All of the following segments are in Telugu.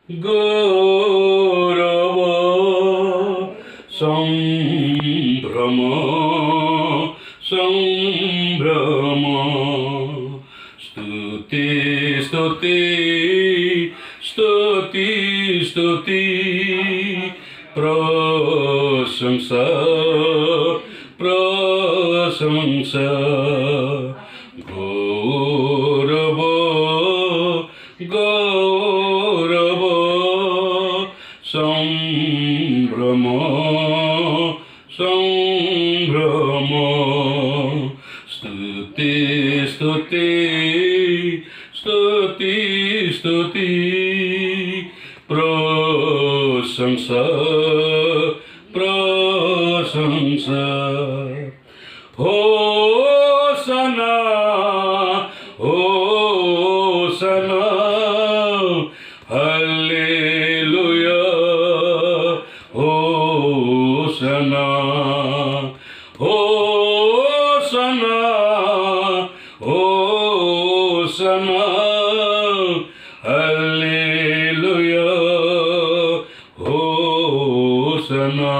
గౌరవ సంభ్రమ సంభ్రమ స్తుతి స్తుతి స్తుతి స్తుతి ప్రశంస ప్రశంస గౌరవ గౌరవ సంభ్రమ సంభ్రమ స్తుతి స్తుతి స్తుతి స్తుతి ప్రశంస ప్రశంస హోసనా హోసనా హల్లెలూయా హోసనా హోసనా హోసనా హల్లెలూయా హోసనా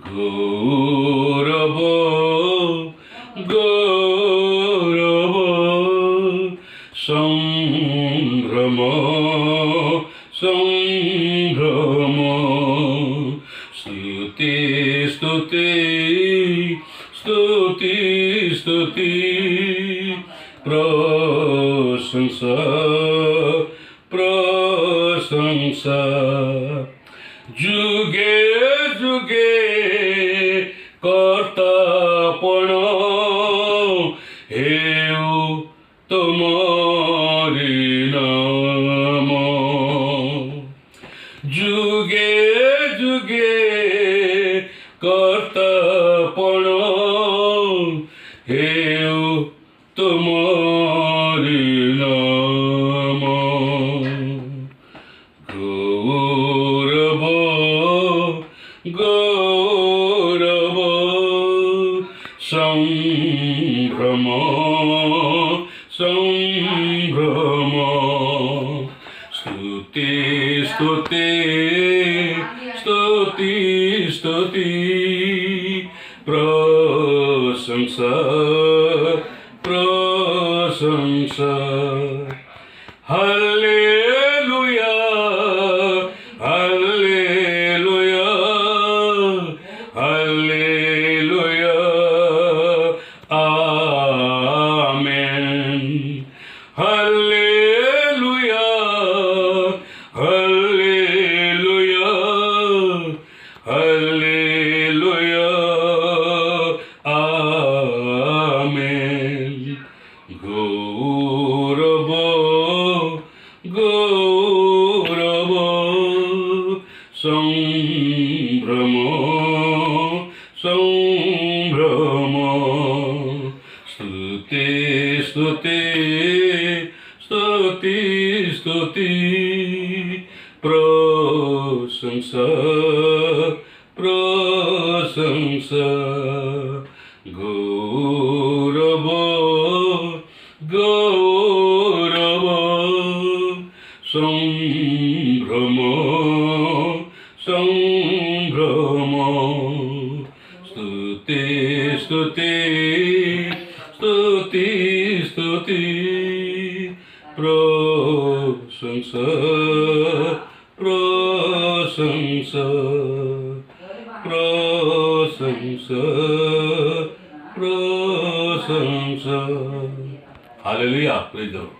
గౌరవ గౌరవ సంభ్రమ సంభ్రమ స్తుతి స్తుతి స్తుతి స్తుతి ప్రశంస ప్రశంస যুগে যুগে কর্তাপণ হেউ তোমারি নাম যুগে যুগে কর্তাপণ হেউ তোমারি নাম গৌরব গৌরব সম্ভ্রম সম্ভ্রম స్తుతి స్తుతి స్తుతి స్తుতি ప్రశంస ప్రశంస హల్లెలూయా హల్లెలూయా హల్లెలూయా ఆమేన్ హల్లెలూయా హల్లెలూయా హల్లెలూయా ఆమేన్ గౌరవ గౌరవ సంభ్రమ సంభ్రమ స్తుతి స్తుతి స్తుతి స్తుతి ప్రశంస ప్రశంస గౌరవ గౌరవ సంభ్రమ సంభ్రమ స్తుతి స్తుతి స్తుతి స్తుతి ప్రశంస ప్రశంస ప్రశంస ప్రశంస హల్లెలూయా ప్రైజ్ ది లార్డ్.